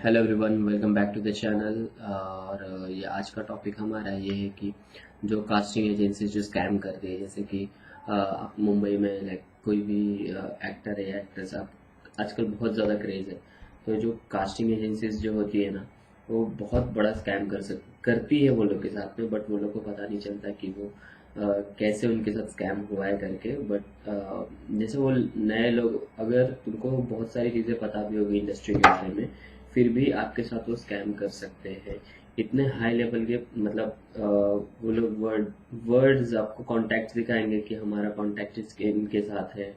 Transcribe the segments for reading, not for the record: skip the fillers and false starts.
Hello everyone, welcome back to the channel. और ये आज का टॉपिक हमारा ये है कि जो कास्टिंग एजेंसी जो स्कैम करती है, जैसे कि आप मुंबई में लाइक कोई भी एक्टर है या एक्ट्रेस, आप आजकल बहुत ज़्यादा क्रेज़ है। तो जो कास्टिंग एजेंसीज जो होती है ना, वो बहुत बड़ा स्कैम करती है वो लोग के साथ में, बट वो लोग को पता नहीं चलता कि वो कैसे उनके साथ स्कैम हुआ है करके। बट जैसे वो नए लोग, अगर तुमको बहुत सारी चीज़ें पता भी होगी इंडस्ट्री के बारे में, फिर भी आपके साथ वो स्कैम कर सकते हैं। इतने हाई लेवल के मतलब वो लोग वर्ड्स आपको कॉन्टैक्ट्स दिखाएंगे कि हमारा कॉन्टैक्ट इनके साथ है।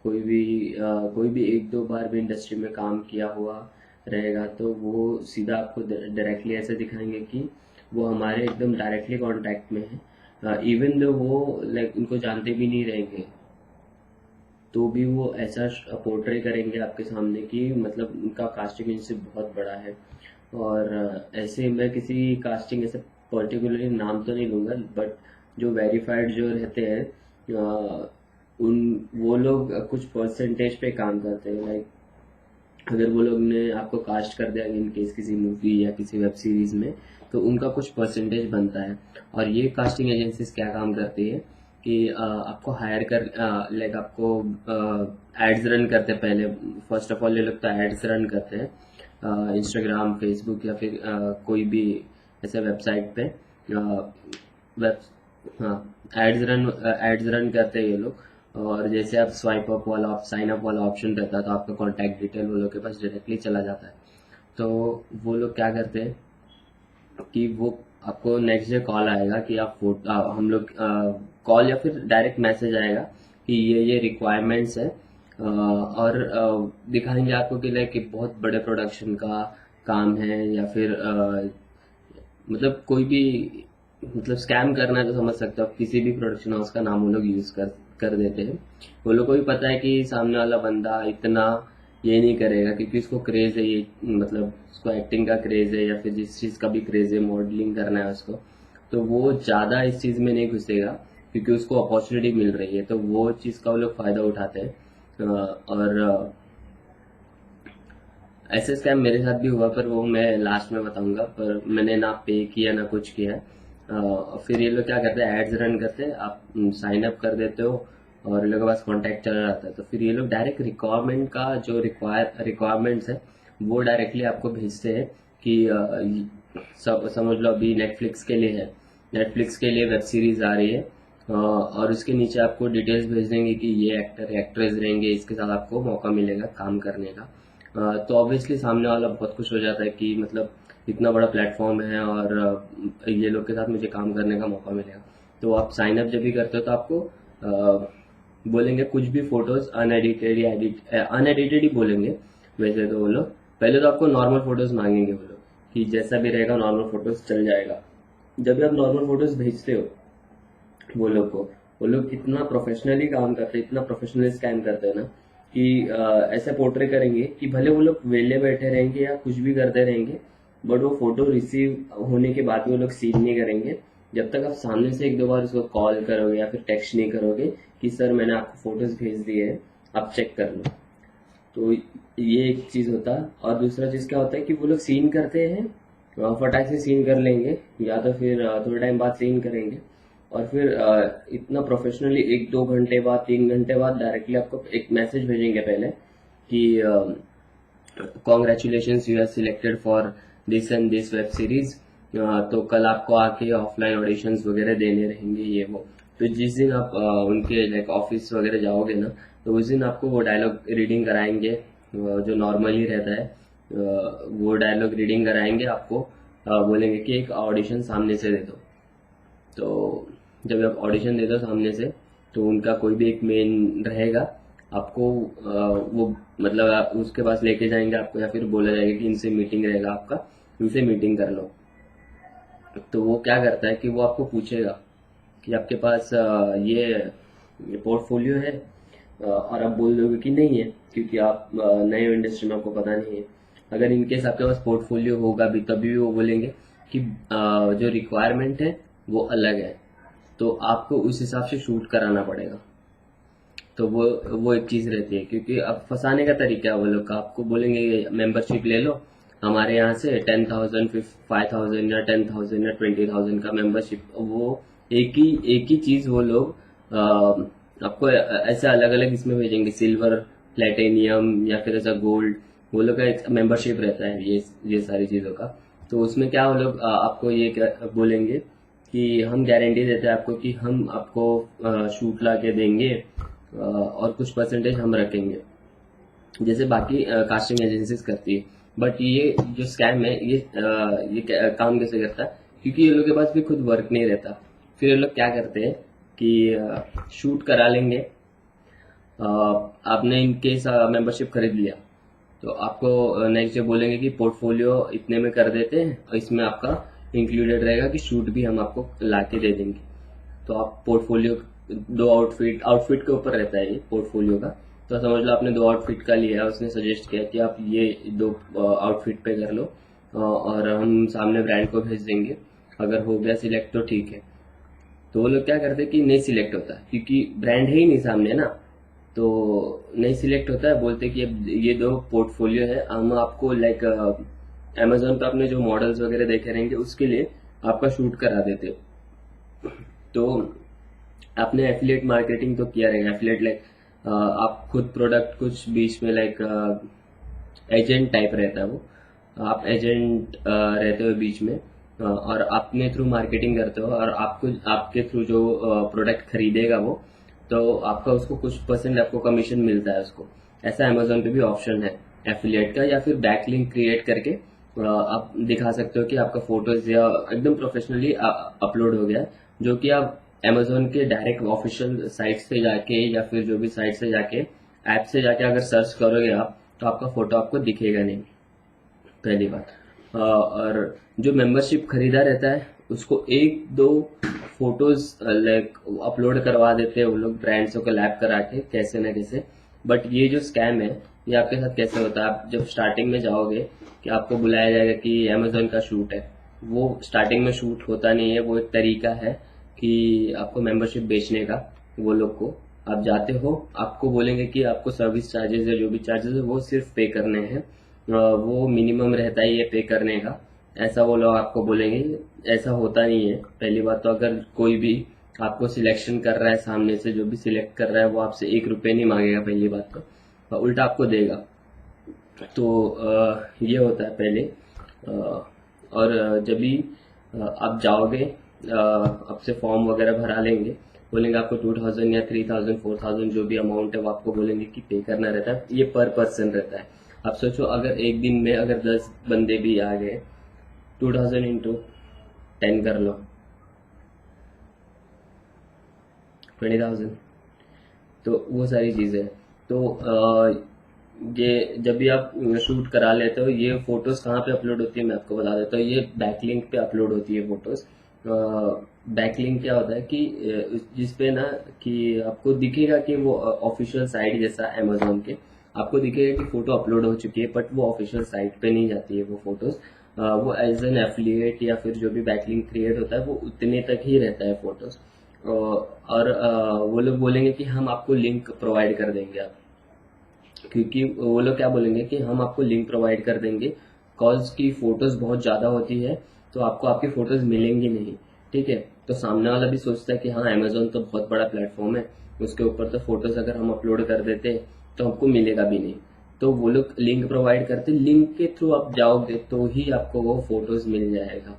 कोई भी एक दो बार भी इंडस्ट्री में काम किया हुआ रहेगा तो वो सीधा आपको डायरेक्टली ऐसे दिखाएंगे कि वो हमारे एकदम डायरेक्टली कांटेक्ट में है, इवन दो वो लाइक उनको जानते भी नहीं रहेंगे, तो भी वो ऐसा पोर्ट्रे करेंगे आपके सामने कि मतलब उनका कास्टिंग एजेंसी बहुत बड़ा है। और ऐसे मैं किसी कास्टिंग ऐसे पर्टिकुलरली नाम तो नहीं लूंगा, बट जो वेरीफाइड जो रहते हैं, उन वो लोग कुछ परसेंटेज पे काम करते हैं। लाइक अगर वो लोग ने आपको कास्ट कर दिया इन केस किसी मूवी या किसी वेब सीरीज में, तो उनका कुछ परसेंटेज बनता है। और ये कास्टिंग एजेंसीज क्या काम करती है कि आपको हायर कर लाइक आपको एड्स रन करते हैं पहले। फर्स्ट ऑफ ऑल ये लोग तो एड्स रन करते हैं इंस्टाग्राम, फेसबुक या फिर कोई भी ऐसे वेबसाइट पे वेब हाँ, एड्स रन करते हैं ये लोग। और जैसे आप स्वाइप अप वाला साइन अप वाला ऑप्शन रहता है, तो आपका कॉन्टैक्ट डिटेल वो लोग के पास डायरेक्टली चला जाता है। तो वो लोग क्या करते हैं कि वो आपको नेक्स्ट डे कॉल आएगा कि हम लोग कॉल या फिर डायरेक्ट मैसेज आएगा कि ये रिक्वायरमेंट्स है, और दिखाएंगे आपको कि लाइक बहुत बड़े प्रोडक्शन का काम है, या फिर मतलब कोई भी मतलब स्कैम करना है तो समझ सकते हो आप। किसी भी प्रोडक्शन हाउस का नाम वो लोग यूज कर देते हैं। वो लोग को भी पता है कि सामने वाला बंदा इतना ये नहीं करेगा, क्योंकि उसको क्रेज है ये, मतलब उसको एक्टिंग का क्रेज है या फिर जिस चीज का भी क्रेज है, मॉडलिंग करना है उसको, तो वो ज्यादा इस चीज में नहीं घुसेगा क्योंकि उसको अपॉर्चुनिटी मिल रही है। तो वो चीज का वो लोग फायदा उठाते हैं। और ऐसे स्कैम मेरे साथ भी हुआ, पर वो मैं लास्ट में बताऊंगा। पर मैंने ना पे किया ना कुछ किया। फिर ये लोग क्या करते हैं, एड्स रन करते हैं, आप साइन अप कर देते हो और ये लोगों के पास कांटेक्ट चला जाता है। तो फिर ये लोग डायरेक्ट रिक्वायरमेंट का जो रिक्वायरमेंट्स है वो डायरेक्टली आपको भेजते हैं कि समझ लो अभी नेटफ्लिक्स के लिए है, नेटफ्लिक्स के लिए वेब सीरीज आ रही है, और उसके नीचे आपको डिटेल्स भेज देंगे कि ये एक्टर एक्ट्रेस रहेंगे, इसके साथ आपको मौका मिलेगा काम करने का। तो ऑब्वियसली सामने वाला बहुत खुश हो जाता है कि मतलब इतना बड़ा प्लेटफॉर्म है और ये लोग के साथ मुझे काम करने का मौका मिलेगा। तो आप साइन अप जब भी करते हो तो आपको बोलेंगे कुछ भी फोटोज अनएडिटेड या अनएडिटेड ही बोलेंगे। वैसे तो वो लोग पहले तो आपको नॉर्मल फोटोज मांगेंगे वो लोग, कि जैसा भी रहेगा नॉर्मल फोटोज चल जाएगा। जब भी आप नॉर्मल फोटोज भेजते हो वो लोग को, वो लोग इतना प्रोफेशनली काम करते हैं, इतना प्रोफेशनली स्कैन करते हैं ना कि ऐसे पोर्ट्रे करेंगे कि भले वो लोग वेले बैठे रहेंगे या कुछ भी करते रहेंगे, बट वो फोटो रिसीव होने के बाद भी वो लोग सीन नहीं करेंगे जब तक आप सामने से एक दो बार उसको कॉल करोगे या फिर टेक्स्ट नहीं करोगे कि सर मैंने आपको फोटोज भेज दिए हैं, आप चेक कर लो। तो ये एक चीज होता है। और दूसरा चीज क्या होता है कि वो लोग सीन करते हैं, फटाक से सीन कर लेंगे, या तो फिर थोड़े टाइम बाद सीन करेंगे, और फिर इतना प्रोफेशनली एक दो घंटे बाद, 3 घंटे बाद डायरेक्टली आपको एक मैसेज भेजेंगे पहले कि congratulation, you are selected for this and this web series. तो कल आपको आके ऑफलाइन ऑडिशंस वगैरह देने रहेंगे ये वो। तो जिस दिन आप उनके लाइक ऑफिस वगैरह जाओगे ना, तो उस दिन आपको वो डायलॉग रीडिंग कराएंगे, जो नॉर्मली रहता है। वो डायलॉग रीडिंग कराएंगे आपको, बोलेंगे कि एक ऑडिशन सामने से दे दो। तो जब आप ऑडिशन दे दो सामने से, तो उनका कोई भी एक मेन रहेगा, आपको वो मतलब आप उसके पास लेके जाएंगे आपको, या फिर बोला जाएगा कि इनसे मीटिंग रहेगा आपका, इनसे मीटिंग कर लो। तो वो क्या करता है कि वो आपको पूछेगा कि आपके पास ये पोर्टफोलियो है, और आप बोल दोगे कि नहीं है क्योंकि आप नए इंडस्ट्री में, आपको पता नहीं है। अगर इनकेस आपके पास पोर्टफोलियो होगा भी तभी भी वो बोलेंगे कि जो रिक्वायरमेंट है वो अलग है, तो आपको उस हिसाब से शूट कराना पड़ेगा। तो वो एक चीज रहती है, क्योंकि अब फंसाने का तरीका है वो लोग का। आपको बोलेंगे मेंबरशिप ले लो, हमारे यहाँ से 10,000 5,000 या 10,000 या 20,000 का मेंबरशिप, वो एक ही चीज वो लोग आपको ऐसे अलग अलग इसमें भेजेंगे, सिल्वर, प्लेटिनियम या फिर ऐसा गोल्ड। वो लोग का एक मेंबरशिप रहता है ये सारी चीजों का। तो उसमें क्या वो लोग आपको ये बोलेंगे कि हम गारंटी देते हैं आपको कि हम आपको शूट ला के देंगे, और कुछ परसेंटेज हम रखेंगे, जैसे बाकी कास्टिंग एजेंसीज करती है। बट ये जो स्कैम है, ये काम कैसे करता है, क्योंकि ये लोग के पास भी खुद वर्क नहीं रहता। फिर ये लोग क्या करते हैं कि शूट करा लेंगे। आपने इनकेस मेंबरशिप खरीद लिया तो आपको नेक्स्ट डे बोलेंगे कि पोर्टफोलियो इतने में कर देते हैं, और इसमें आपका इंक्लूडेड रहेगा कि शूट भी हम आपको ला के दे देंगे। तो आप पोर्टफोलियो, दो आउटफिट के ऊपर रहता है ये पोर्टफोलियो का। तो समझ लो आपने दो आउटफिट का लिया है, उसने सजेस्ट किया कि आप ये दो आउटफिट पे कर लो, और हम सामने ब्रांड को भेज देंगे, अगर हो गया सिलेक्ट तो ठीक है। तो वो लोग क्या करते हैं कि नहीं सिलेक्ट होता, क्योंकि ब्रांड है ही नहीं सामने ना, तो नहीं सिलेक्ट होता है। बोलते हैं कि ये दो पोर्टफोलियो है, हम आपको लाइक अमेजोन पे आपने जो मॉडल्स वगैरह देखे रहेंगे उसके लिए आपका शूट करा देते हो। तो आपने एफिलिएट मार्केटिंग तो किया रहेगा। एफिलिएट लाइक आप खुद प्रोडक्ट कुछ बीच में लाइक एजेंट टाइप रहता है वो, आप एजेंट रहते हो बीच में, और अपने थ्रू मार्केटिंग करते हो, और आपको आपके थ्रू जो प्रोडक्ट खरीदेगा वो, तो आपका उसको कुछ परसेंट आपको कमीशन मिलता है उसको। ऐसा अमेजोन पे भी ऑप्शन है एफिलिएट का, या फिर बैकलिंक क्रिएट करके आप दिखा सकते हो कि आपका फोटोज या एकदम प्रोफेशनली अपलोड हो गया है, जो कि आप अमेजोन के डायरेक्ट ऑफिशियल साइट से जाके या फिर जो भी साइट से जाके, ऐप से जाके अगर सर्च करोगे आप, तो आपका फोटो आपको दिखेगा नहीं, पहली बात। और जो मेंबरशिप खरीदा रहता है उसको एक दो फोटोज लाइक अपलोड करवा देते हैं वो लोग, ब्रांड से कोलैब करा के कैसे ना कैसे। बट ये जो स्कैम है ये आपके साथ कैसे होता है, आप जब स्टार्टिंग में जाओगे कि आपको बुलाया जाएगा कि अमेजोन का शूट है, वो स्टार्टिंग में शूट होता नहीं है। वो एक तरीका है कि आपको मेंबरशिप बेचने का। वो लोग को आप जाते हो, आपको बोलेंगे कि आपको सर्विस चार्जेस है, जो भी चार्जेस है वो सिर्फ पे करने हैं, वो मिनिमम रहता है ये पे करने का, ऐसा वो लोग आपको बोलेंगे। ऐसा होता नहीं है। पहली बात तो अगर कोई भी आपको सिलेक्शन कर रहा है, सामने से जो भी सिलेक्ट कर रहा है वो आपसे 1 रुपये नहीं मांगेगा पहली बात तो, उल्टा आपको देगा। तो ये होता है पहले। और जब भी आप जाओगे, आपसे फॉर्म वगैरह भरा लेंगे, बोलेंगे आपको 2,000 या 3,000 4,000 जो भी अमाउंट है वो आपको बोलेंगे कि पे करना रहता है। ये पर पर्सन रहता है। आप सोचो अगर एक दिन में अगर 10 बंदे भी आ गए, 2,000 इंटू 10 कर लो, 20,000। तो वो सारी चीज़ें। तो ये जब भी आप शूट करा लेते हो, ये फोटोज कहाँ पे अपलोड होती है मैं आपको बता देता हूँ। ये बैकलिंक पे अपलोड होती है फोटोज। बैकलिंक क्या होता है कि जिसपे ना कि आपको दिखेगा कि वो ऑफिशियल साइट जैसा अमेजोन के, आपको दिखेगा कि फोटो अपलोड हो चुकी है, बट वो ऑफिशियल साइट पे नहीं जाती है वो फोटोज। वो एज एन एफिलिएट या फिर जो भी बैकलिंक क्रिएट होता है वो उतने तक ही रहता है फोटोज। और वो लोग बोलेंगे कि हम आपको लिंक प्रोवाइड कर देंगे आप, क्योंकि वो लोग क्या बोलेंगे कि हम आपको लिंक प्रोवाइड कर देंगे, कॉज की फोटोज बहुत ज़्यादा होती है तो आपको आपकी फोटोज मिलेंगी नहीं। ठीक है, तो सामने वाला भी सोचता है कि हाँ अमेजोन तो बहुत बड़ा प्लेटफॉर्म है, उसके ऊपर तो फोटोज अगर हम अपलोड कर देते तो हमको मिलेगा भी नहीं। तो वो लोग लिंक प्रोवाइड करते, लिंक के थ्रू आप जाओगे तो ही आपको वो फोटोज मिल जाएगा,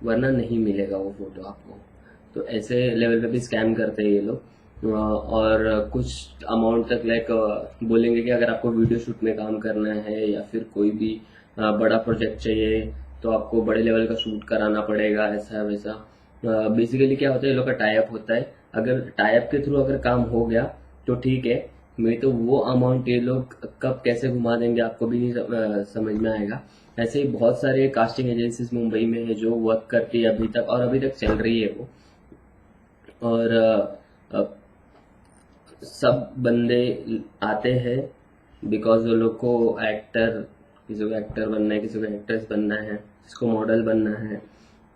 वरना नहीं मिलेगा वो फोटो आपको। तो ऐसे लेवल पे भी स्कैम करते हैं ये लोग। और कुछ अमाउंट तक लाइक बोलेंगे कि अगर आपको वीडियो शूट में काम करना है या फिर कोई भी बड़ा प्रोजेक्ट चाहिए तो आपको बड़े लेवल का शूट कराना पड़ेगा, ऐसा वैसा। बेसिकली क्या होता है, ये लोग का टाई अप होता है। अगर टाई अप के थ्रू अगर काम हो गया तो ठीक है, नहीं तो वो अमाउंट ये लोग कब कैसे घुमा देंगे आपको भी नहीं समझ में आएगा। ऐसे ही बहुत सारे कास्टिंग एजेंसीज मुंबई में है जो वर्क करती है अभी तक, और अभी तक चल रही है वो। और सब बंदे आते हैं बिकॉज वो लोग को एक्टर, किसी को एक्टर बनना है, किसी को एक्ट्रेस बनना है, किसी को मॉडल बनना है।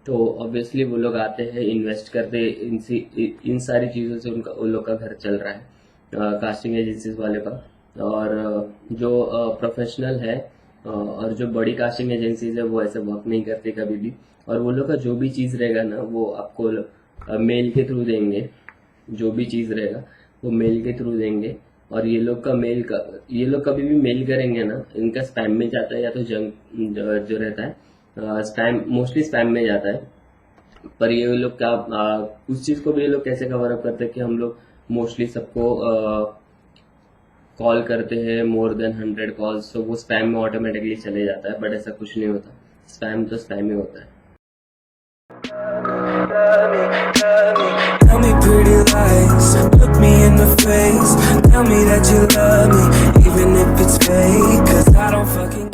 तो ऑब्वियसली वो लोग आते हैं, इन्वेस्ट करते हैं इन सारी चीज़ों से, उनका उन लोग का घर चल रहा है, कास्टिंग एजेंसीज वाले का। और जो प्रोफेशनल है और जो बड़ी कास्टिंग एजेंसीज है वो ऐसे वर्क नहीं करती कभी भी, और वो लोग का जो भी चीज़ रहेगा ना वो आपको मेल के थ्रू देंगे। जो भी चीज़ रहेगा वो मेल के थ्रू देंगे। और ये लोग का ये लोग कभी भी मेल करेंगे ना, इनका स्पैम में जाता है या तो जंक जो रहता है, स्पैम, मोस्टली स्पैम में जाता है। पर ये लोग क्या उस चीज़ को भी ये लोग कैसे कवर अप करते हैं कि हम लोग मोस्टली सबको कॉल करते हैं मोर देन 100 कॉल्स, तो वो स्पैम में ऑटोमेटिकली चले जाता है। बट ऐसा कुछ नहीं होता, स्पैम तो स्पैम ही होता है। Tell me pretty lies, look me in the face. Tell me that you love me, even if it's fake. 'Cause I don't fucking